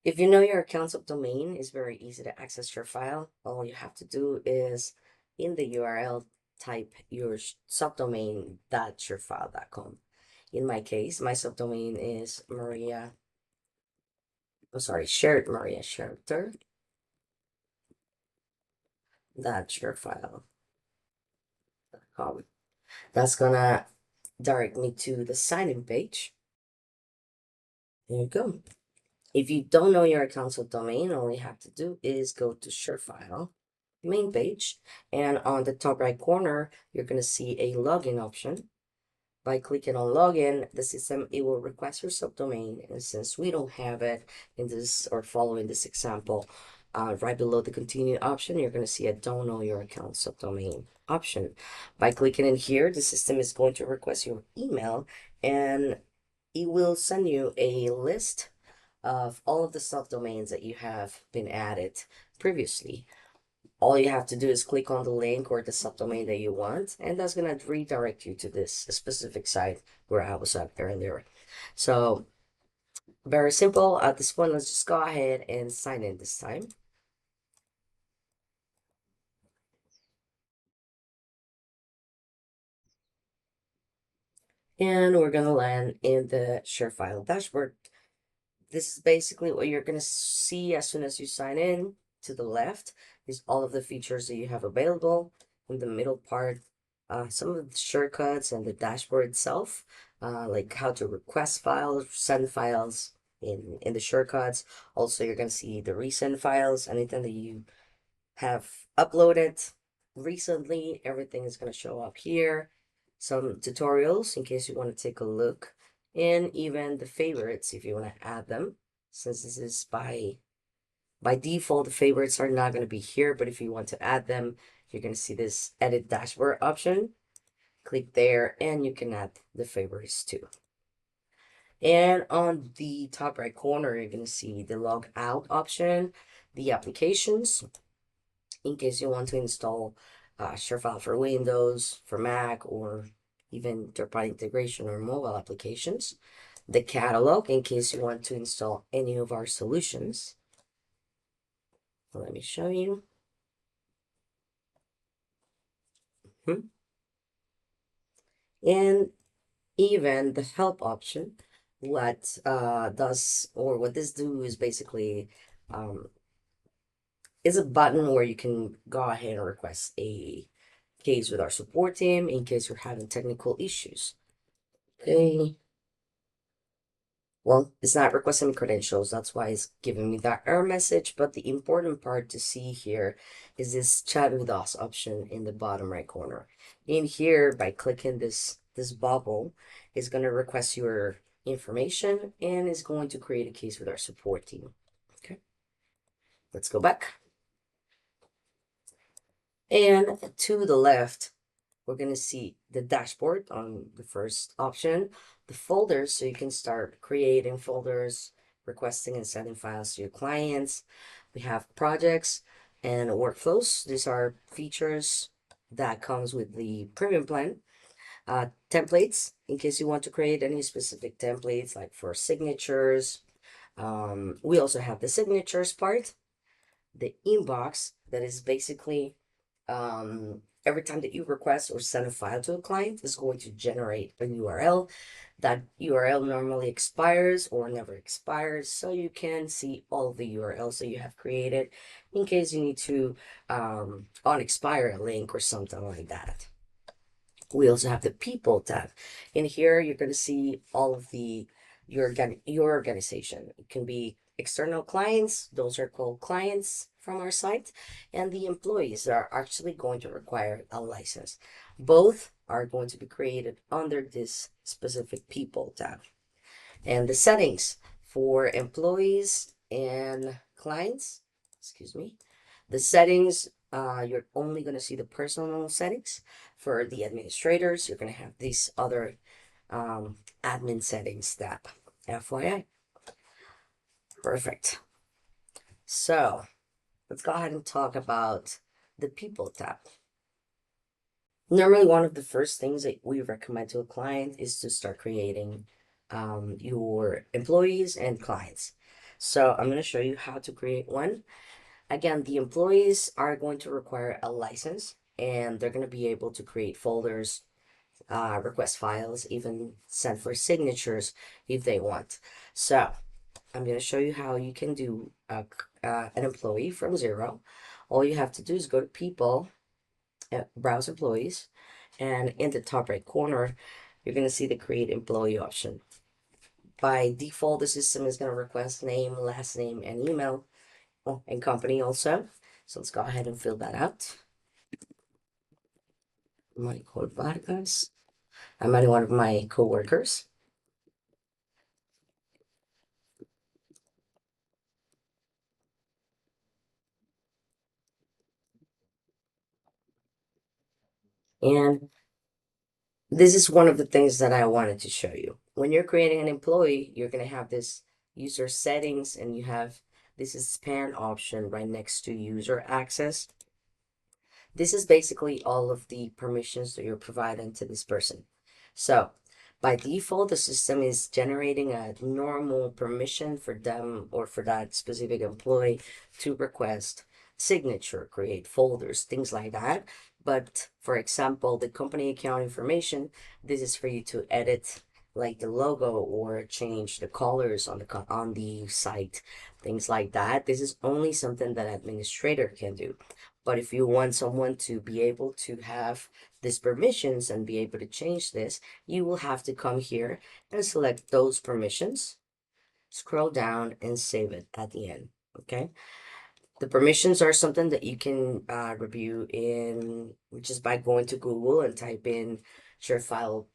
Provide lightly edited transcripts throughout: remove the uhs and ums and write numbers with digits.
If you know your account subdomain, it's very easy to access your file. All you have to do is in the URL type your subdomain.sharefile.com. In my case, my subdomain is shared Maria Shelter dot sharefile.com. That's gonna direct me to the sign-in page. There you go. If you don't know your account subdomain, all you have to do is go to ShareFile main page, and on the top right corner, you're gonna see a login option. By clicking on login, the system, it will request your subdomain, and since we don't have it in this or following this example, right below the continue option, you're going to see a don't know your account subdomain option. By clicking in here, the system is going to request your email, and it will send you a list of all of the subdomains that you have been added previously. All you have to do is click on the link or the subdomain that you want, and that's going to redirect you to this specific site where I was at earlier. So very simple. At this point, let's just go ahead and sign in this time. And we're going to land in the ShareFile dashboard. This is basically what you're going to see as soon as you sign in. To the left is all of the features that you have available. In the middle part, some of the shortcuts and the dashboard itself, like how to request files, send files in the shortcuts. Also, you're going to see the recent files, anything that you have uploaded recently, everything is going to show up here. Some tutorials in case you want to take a look, and even the favorites if you want to add them. Since this is by default, the favorites are not going to be here, but if you want to add them, you're going to see this edit dashboard option. Click there and you can add the favorites too. And on the top right corner, you're going to see the log out option, the applications, in case you want to install ShareFile for Windows, for Mac, or even third-party integration or mobile applications. The catalog, in case you want to install any of our solutions. Let me show you. And even the help option, what this do is basically is a button where you can go ahead and request a case with our support team in case you're having technical issues. Okay. Well, it's not requesting credentials, that's why it's giving me that error message, but the important part to see here is this chat with us option in the bottom right corner. In here, by clicking this bubble, it's going to request your information and is going to create a case with our support team. Okay, let's go back. And to the left, we're going to see the dashboard on the first option, the folders, so you can start creating folders, requesting and sending files to your clients. We have projects and workflows. These are features that comes with the premium plan. Templates, in case you want to create any specific templates, like for signatures. We also have the signatures part, the inbox, that is basically every time that you request or send a file to a client, is going to generate a URL. That URL normally expires or never expires, so you can see all of the URLs that you have created in case you need to unexpire a link or something like that. We also have the people tab. In here, you're going to see all of your organization. It can be external clients, those are called clients from our site, and the employees that are actually going to require a license. Both are going to be created under this specific people tab. And the settings for employees and clients, excuse me, the settings, you're only going to see the personal settings. For the administrators, you're going to have these other admin settings tab. FYI. Perfect. So let's go ahead and talk about the people tab. Normally, one of the first things that we recommend to a client is to start creating your employees and clients. So I'm going to show you how to create one. Again, the employees are going to require a license and they're going to be able to create folders, request files, even send for signatures if they want. So I'm going to show you how you can do an employee from zero. All you have to do is go to people, browse employees, and in the top right corner, you're going to see the create employee option. By default, the system is going to request name, last name, and email, oh, and company also. So let's go ahead and fill that out. Michael Vargas. I'm adding one of my coworkers. And this is one of the things that I wanted to show you. When you're creating an employee, you're going to have this user settings and you have this is span option right next to user access. This is basically all of the permissions that you're providing to this person. So by default, the system is generating a normal permission for them or for that specific employee to request signature, create folders, things like that. But for example, the company account information, this is for you to edit like the logo or change the colors on the site, things like that. This is only something that administrator can do. But if you want someone to be able to have these permissions and be able to change this, you will have to come here and select those permissions, scroll down and save it at the end, okay? The permissions are something that you can review in just by going to Google and type in ShareFile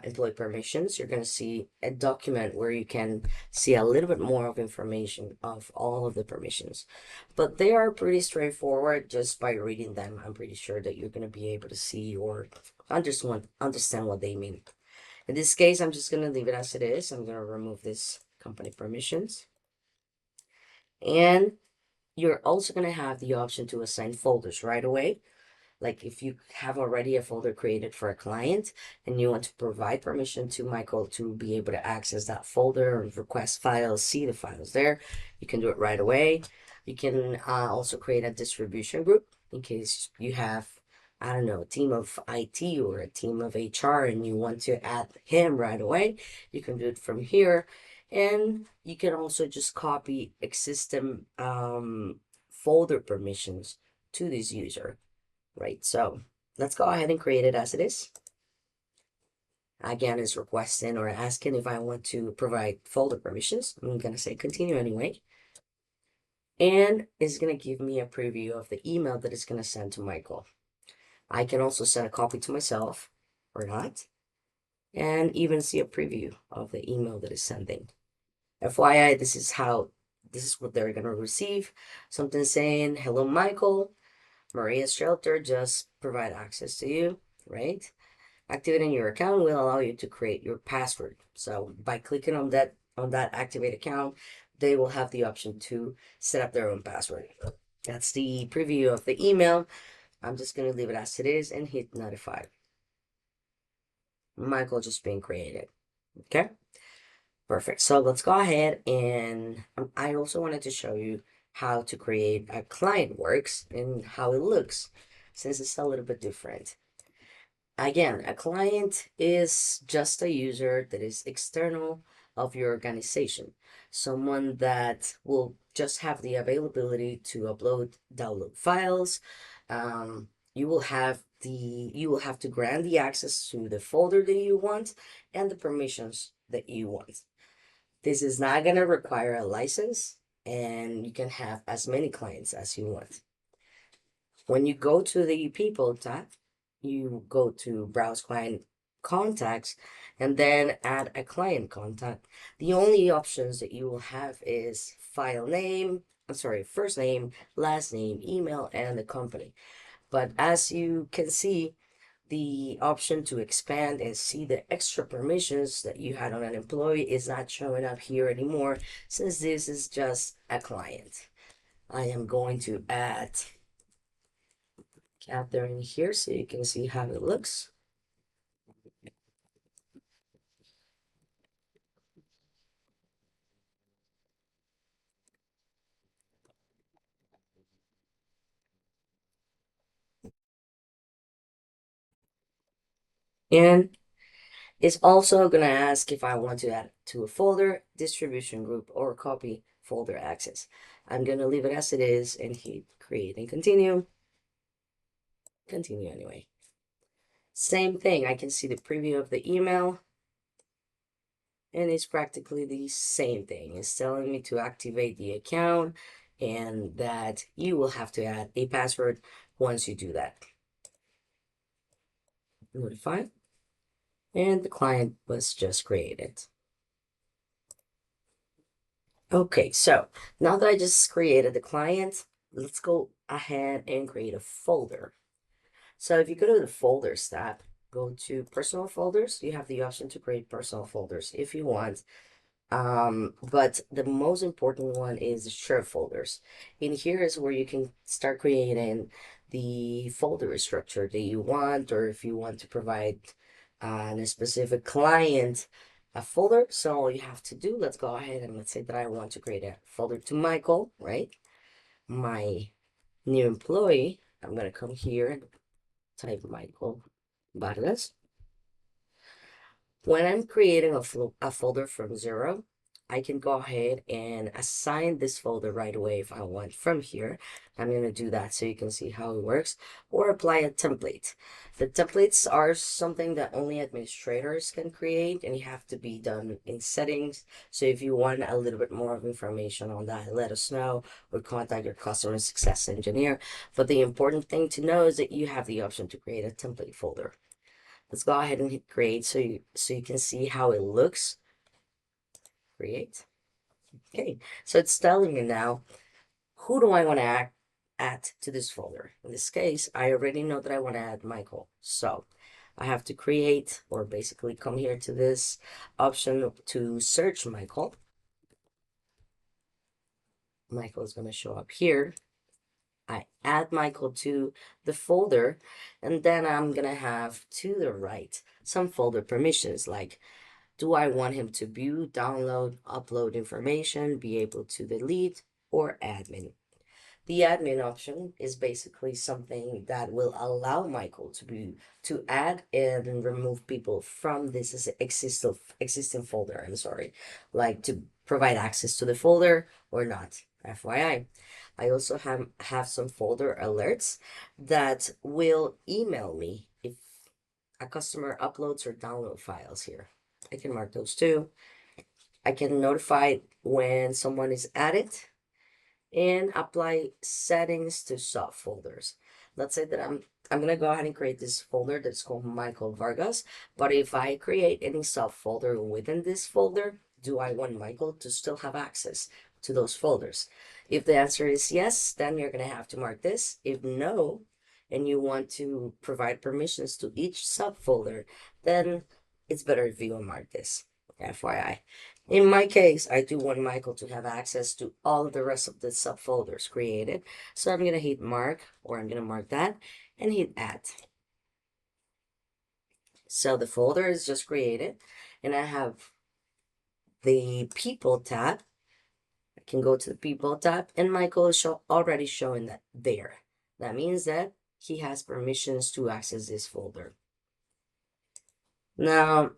employee permissions. You're going to see a document where you can see a little bit more of information of all of the permissions. But they are pretty straightforward just by reading them. I'm pretty sure that you're going to be able to see or understand what they mean. In this case, I'm just going to leave it as it is. I'm going to remove this company permissions. And you're also going to have the option to assign folders right away. Like if you have already a folder created for a client and you want to provide permission to Michael to be able to access that folder or request files, see the files there, you can do it right away. You can also create a distribution group in case you have, I don't know, a team of IT or a team of HR and you want to add him right away. You can do it from here. And you can also just copy existing folder permissions to this user. Right, so let's go ahead and create it as it is. Again, it's requesting or asking if I want to provide folder permissions. I'm gonna say continue anyway. And it's gonna give me a preview of the email that it's gonna send to Michael. I can also send a copy to myself or not, and even see a preview of the email that is sending. FYI, this is what they're gonna receive. Something saying, hello, Michael, Maria's shelter just provide access to you, right? Activating your account will allow you to create your password. So by clicking on that activate account, they will have the option to set up their own password. That's the preview of the email. I'm just going to leave it as it is and hit notify. Michael just being created. Okay, perfect. So let's go ahead and I also wanted to show you how to create a client works and how it looks since it's a little bit different. Again, a client is just a user that is external of your organization, someone that will just have the availability to upload, download files. You will have to grant the access to the folder that you want and the permissions that you want. This is not going to require a license, and you can have as many clients as you want. When you go to the People tab, you go to Browse Client Contacts and then add a client contact. The only options that you will have is file name, I'm sorry, first name, last name, email, and the company. But as you can see, the option to expand and see the extra permissions that you had on an employee is not showing up here anymore since this is just a client. I am going to add Catherine here so you can see how it looks. And it's also going to ask if I want to add to a folder, distribution group, or copy folder access. I'm going to leave it as it is and hit create and continue. Continue anyway. Same thing, I can see the preview of the email, and it's practically the same thing. It's telling me to activate the account and that you will have to add a password once you do that. Notify, and the client was just created. Okay, so now that I just created the client, let's go ahead and create a folder. So if you go to the folders tab, go to personal folders, you have the option to create personal folders if you want. But the most important one is the shared folders. In here is where you can start creating the folder structure that you want, or if you want to provide a specific client a folder. So all you have to do, let's go ahead and let's say that I want to create a folder to Michael, right? My new employee. I'm gonna come here and type Michael Vargas. When I'm creating a folder from zero, I can go ahead and assign this folder right away if I want from here. I'm going to do that so you can see how it works, or apply a template. The templates are something that only administrators can create, and you have to be done in settings. So if you want a little bit more of information on that, let us know or contact your customer success engineer. But the important thing to know is that you have the option to create a template folder. Let's go ahead and hit create so you can see how it looks. Create. Okay, so it's telling me now, who do I want to add to this folder? In this case, I already know that I want to add Michael. So I have to create, or basically come here to this option to search Michael. Michael is going to show up here. I add Michael to the folder, and then I'm going to have to the right some folder permissions like, do I want him to view, download, upload information, be able to delete, or admin? The admin option is basically something that will allow Michael to add and remove people from this existing folder. I'm sorry, like to provide access to the folder or not. FYI. I also have some folder alerts that will email me if a customer uploads or download files here. I can mark those too. I can notify when someone is added and apply settings to subfolders. Let's say that I'm gonna go ahead and create this folder that's called Michael Vargas. But if I create any subfolder within this folder, do I want Michael to still have access to those folders? If the answer is yes, then you're gonna have to mark this. If no, and you want to provide permissions to each subfolder, then it's better if you don't mark this. FYI. In my case, I do want Michael to have access to all of the rest of the subfolders created. So I'm going to hit mark, or I'm going to mark that, and hit add. So the folder is just created, and I have the people tab. I can go to the people tab, and Michael is already showing that there. That means that he has permissions to access this folder. Now,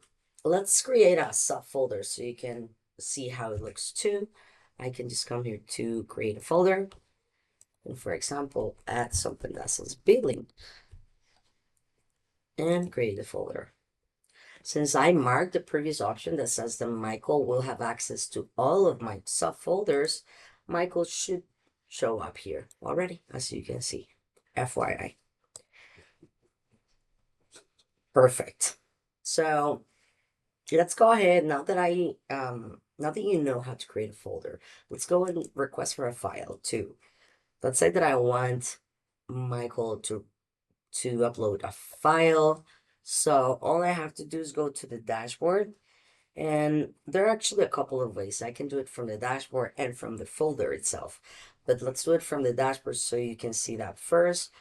let's create a subfolder so you can see how it looks too. I can just come here to create a folder. And for example, add something that says billing and create a folder. Since I marked the previous option that says that Michael will have access to all of my subfolders, Michael should show up here already, as you can see. FYI. Perfect. So let's go ahead, now that you know how to create a folder, let's go and request for a file too. Let's say that I want Michael to upload a file. So all I have to do is go to the dashboard, and there are actually a couple of ways. I can do it from the dashboard and from the folder itself, but let's do it from the dashboard so you can see that first.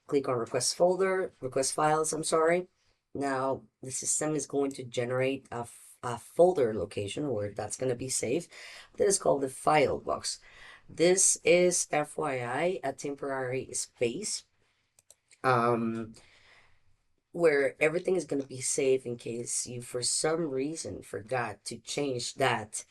Click on request files, I'm sorry. Now the system is going to generate a folder location where that's going to be saved. That is called the file box. This is FYI a temporary space. where everything is going to be safe in case you for some reason forgot to change that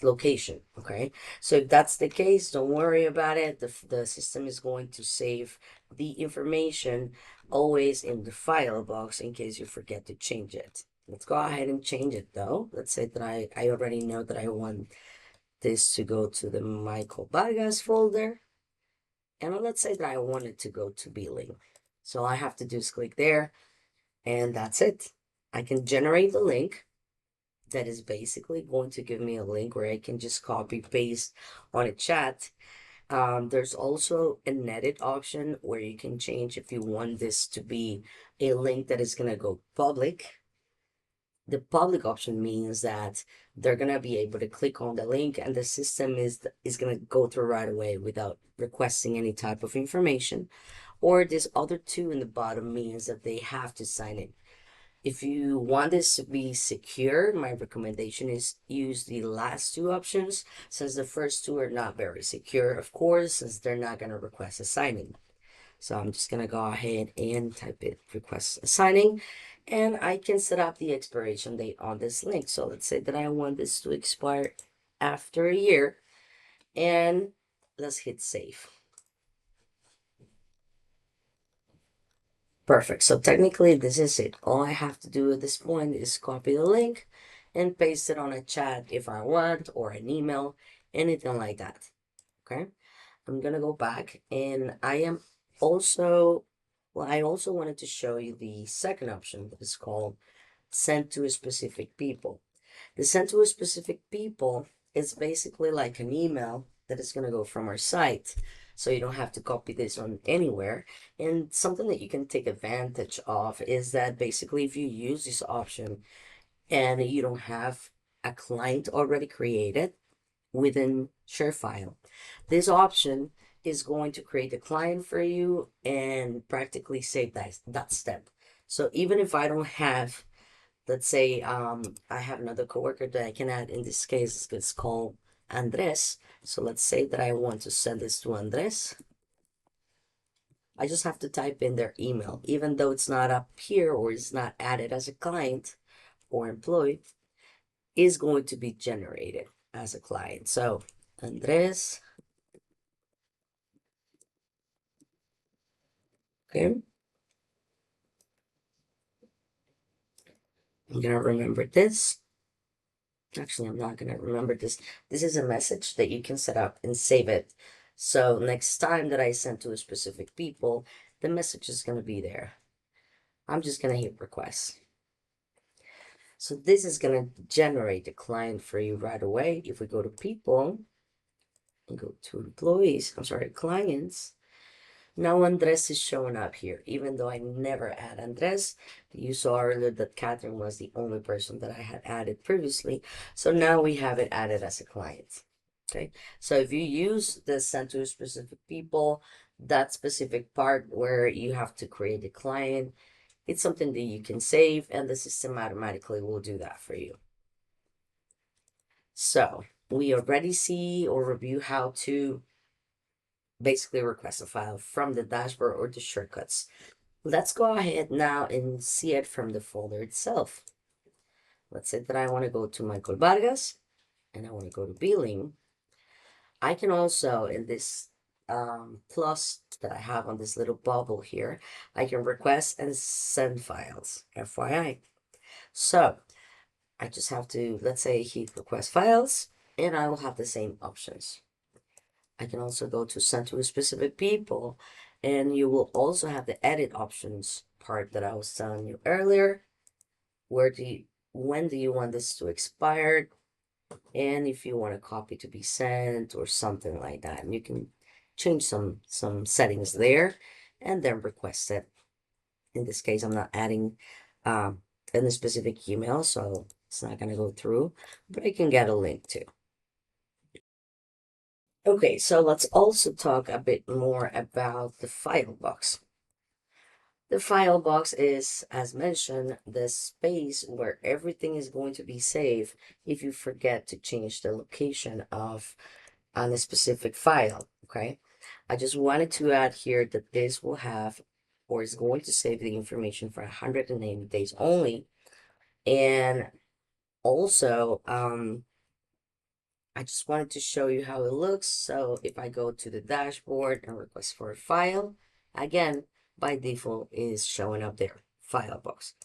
location. Okay, so if that's the case, don't worry about it. The system is going to save the information always in the file box in case you forget to change it. Let's go ahead and change it though. Let's say that I already know that I want this to go to the Michael Vargas folder, and let's say that I want it to go to billing. So all I have to do is click there, and that's it. I can generate the link that is basically going to give me a link where I can just copy paste on a chat. There's also an edit option where you can change if you want this to be a link that is going to go public. The public option means that they're going to be able to click on the link and the system is going to go through right away without requesting any type of information. Or this other two in the bottom means that they have to sign in. If you want this to be secure, my recommendation is use the last two options, since the first two are not very secure, of course, since they're not going to request a signing. So I'm just going to go ahead and type it, request a signing, and I can set up the expiration date on this link. So let's say that I want this to expire after a year, and let's hit save. Perfect. So technically this is it. All I have to do at this point is copy the link and paste it on a chat if I want, or an email, anything like that. Okay. I'm gonna go back, and I also wanted to show you the second option that is called send to a specific people. The send to a specific people is basically like an email that is going to go from our site. So you don't have to copy this on anywhere. And something that you can take advantage of is that basically if you use this option and you don't have a client already created within ShareFile, this option is going to create a client for you and practically save that step. So even if I don't have, let's say I have another coworker that I can add. In this case, it's called Andres. So let's say that I want to send this to Andres. I just have to type in their email, even though it's not up here or it's not added as a client or employee, is going to be generated as a client. So Andres, okay, I'm gonna remember this. Actually, I'm not going to remember this. This is a message that you can set up and save it. So next time that I send to a specific people, the message is going to be there. I'm just going to hit request. So this is going to generate a client for you right away. If we go to people and go to employees, I'm sorry, clients, now Andres is showing up here, even though I never add Andres. You saw earlier that Catherine was the only person that I had added previously. So now we have it added as a client. Okay, so if you use the send to specific people, that specific part where you have to create a client, it's something that you can save and the system automatically will do that for you. So we already see or review how to basically request a file from the dashboard or the shortcuts. Let's go ahead now and see it from the folder itself. Let's say that I want to go to Michael Vargas and I want to go to billing. I can also, in this plus that I have on this little bubble here, I can request and send files, FYI. So I just have to, let's say, hit request files, and I will have the same options. I can also go to send to a specific people, and you will also have the edit options part that I was telling you earlier. When do you want this to expire? And if you want a copy to be sent or something like that, and you can change some settings there and then request it. In this case, I'm not adding any specific email, so it's not going to go through, but I can get a link too. Okay, so let's also talk a bit more about the file box. The file box is, as mentioned, the space where everything is going to be saved if you forget to change the location of on a specific file. Okay, I just wanted to add here that this will have or is going to save the information for 180 days only. And also, I just wanted to show you how it looks. So if I go to the dashboard and request for a file, again, by default is showing up there, file box.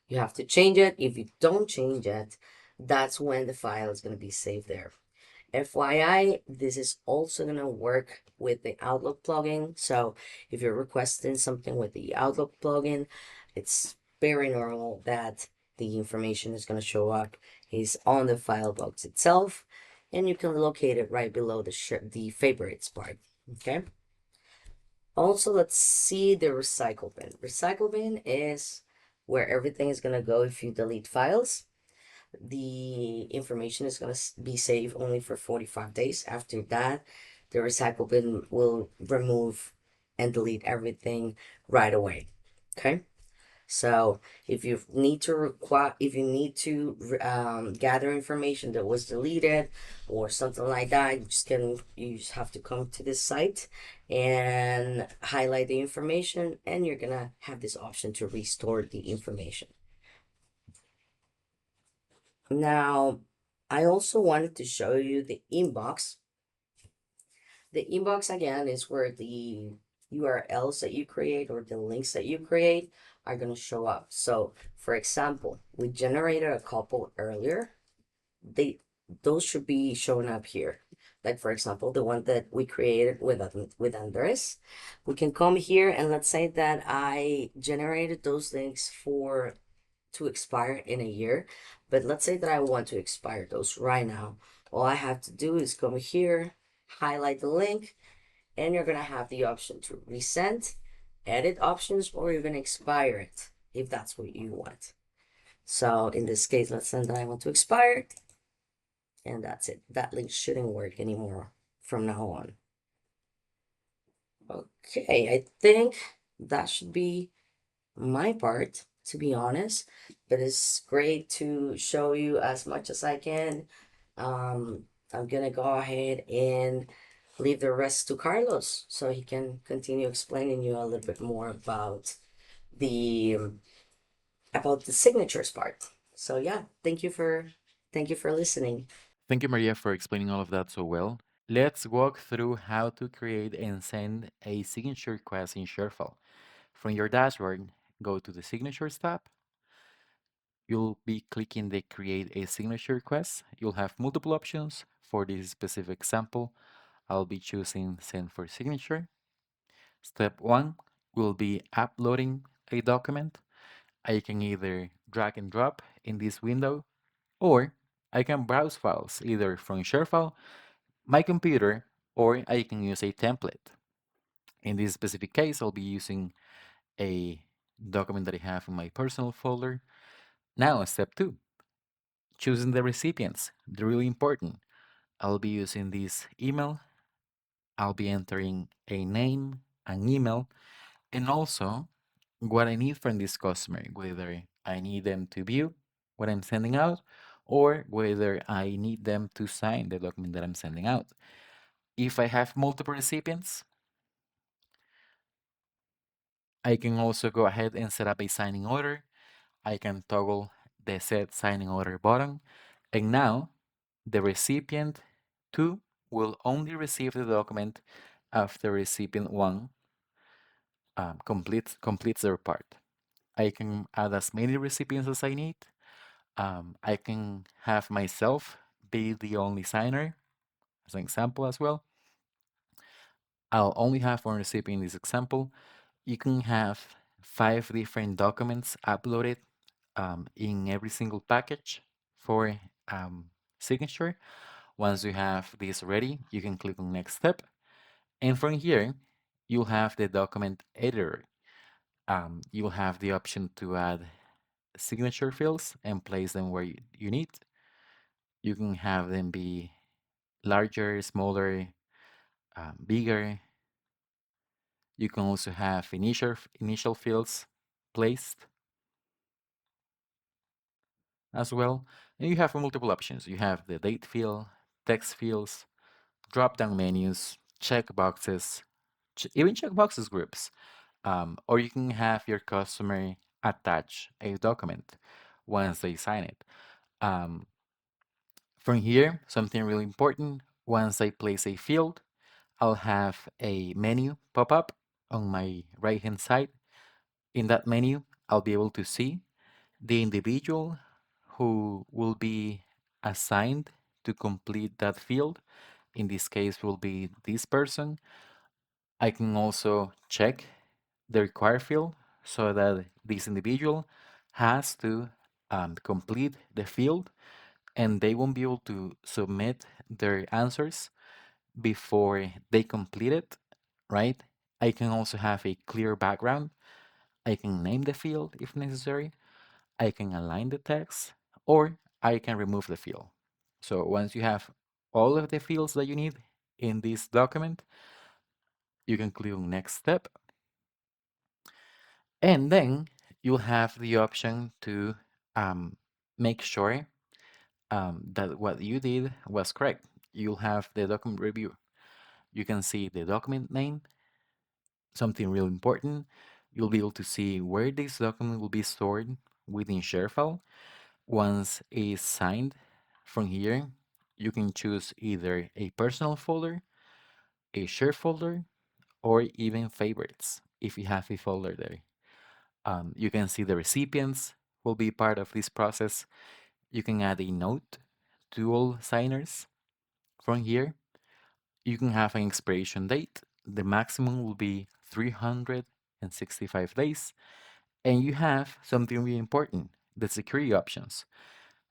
You have to change it. If you don't change it, that's when the file is going to be saved there. FYI, this is also going to work with the Outlook plugin. So if you're requesting something with the Outlook plugin, it's very normal that the information is going to show up is on the file box itself, and you can locate it right below the favorites part. Okay. Also, let's see the recycle bin. Recycle bin is where everything is going to go if you delete files. The information is going to be saved only for 45 days. After that, the recycle bin will remove and delete everything right away. Okay. So if you need to gather information that was deleted or something like that, you just have to come to this site and highlight the information, and you're gonna have this option to restore the information. Now, I also wanted to show you the inbox. The inbox again is where the URLs that you create or the links that you create are going to show up. So, for example, we generated a couple earlier. Those should be showing up here. Like for example, the one that we created with Andres. We can come here and let's say that I generated those links to expire in a year, but let's say that I want to expire those right now. All I have to do is come here, highlight the link, and you're gonna have the option to resend, edit options, or even expire it if that's what you want. So in this case, let's say that I want to expire, and that's it. That link shouldn't work anymore from now on. Okay, I think that should be my part, to be honest, but it's great to show you as much as I can. I'm gonna go ahead and leave the rest to Carlos so he can continue explaining you a little bit more the about the signatures part. So yeah, thank you for listening. Thank you, Maria, for explaining all of that so well. Let's walk through how to create and send a signature request in ShareFile. From your dashboard, go to the Signatures tab. You'll be clicking the Create a Signature Request. You'll have multiple options. For this specific example, I'll be choosing Send for Signature. Step 1 will be uploading a document. I can either drag and drop in this window, or I can browse files either from ShareFile, my computer, or I can use a template. In this specific case, I'll be using a document that I have in my personal folder. Now, step 2, choosing the recipients. They're really important. I'll be using this email. I'll be entering a name, an email, and also what I need from this customer, whether I need them to view what I'm sending out or whether I need them to sign the document that I'm sending out. If I have multiple recipients, I can also go ahead and set up a signing order. I can toggle the set signing order button, and now the recipient 2 will only receive the document after recipient 1 completes their part. I can add as many recipients as I need. I can have myself be the only signer, as an example as well. I'll only have one recipient in this example. You can have 5 different documents uploaded in every single package for signature. Once you have this ready, you can click on next step. And from here, you'll have the document editor. You'll have the option to add signature fields and place them where you need. You can have them be larger, smaller, bigger. You can also have initial fields placed as well. And you have multiple options. You have the date field, text fields, drop-down menus, checkboxes, even checkboxes groups. or you can have your customer attach a document once they sign it. Um, from here, something really important, once I place a field, I'll have a menu pop up on my right hand side. In that menu, I'll be able to see the individual who will be assigned to complete that field. In this case, will be this person. I can also check the required field so that this individual has to complete the field and they won't be able to submit their answers before they complete it, right? I can also have a clear background. I can name the field if necessary. I can align the text or I can remove the field. So once you have all of the fields that you need in this document, you can click on next step. And then you'll have the option to make sure that what you did was correct. You'll have the document review. You can see the document name, something really important. You'll be able to see where this document will be stored within ShareFile. Once it's signed, from here, you can choose either a personal folder, a share folder, or even favorites if you have a folder there. You can see the recipients will be part of this process. You can add a note to all signers from here. You can have an expiration date. The maximum will be 365 days. And you have something really important, the security options.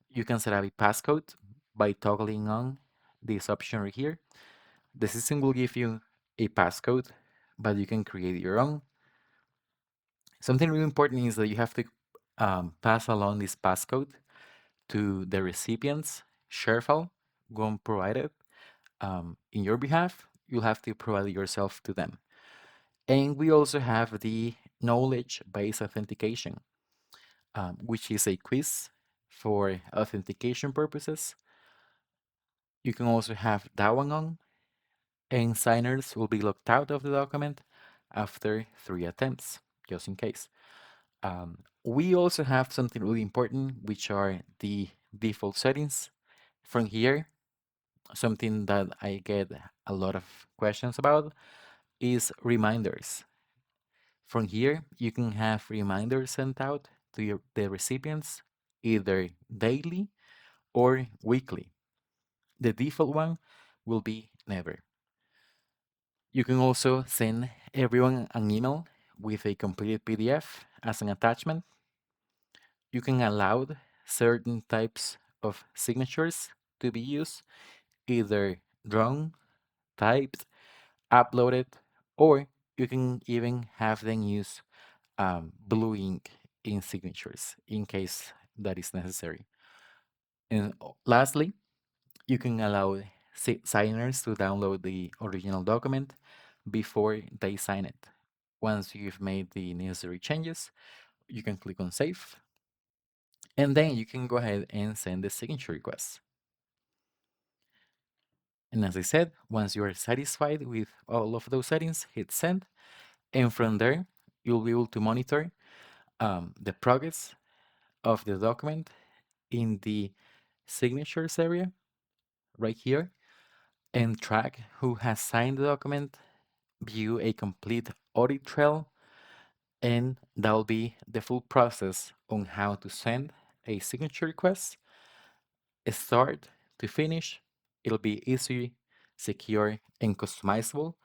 You can set up a passcode by toggling on this option right here. The system will give you a passcode, but you can create your own. Something really important is that you have to pass along this passcode to the recipient's ShareFile when provided in your behalf. You'll have to provide it yourself to them. And we also have the knowledge-based authentication, which is a quiz for authentication purposes. You can also have that one on, and signers will be locked out of the document after 3 attempts, just in case. We also have something really important, which are the default settings. From here, something that I get a lot of questions about is reminders. From here, you can have reminders sent out to the recipients either daily or weekly. The default one will be never. You can also send everyone an email with a completed PDF as an attachment. You can allow certain types of signatures to be used, either drawn, typed, uploaded, or you can even have them use blue ink in signatures in case that is necessary. And lastly, you can allow signers to download the original document before they sign it. Once you've made the necessary changes, you can click on save, and then you can go ahead and send the signature request. And as I said, once you are satisfied with all of those settings, hit send, and from there, you'll be able to monitor the progress of the document in the signatures area right here and track who has signed the document, view a complete audit trail, and that'll be the full process on how to send a signature request, start to finish. It'll be easy, secure, and customizable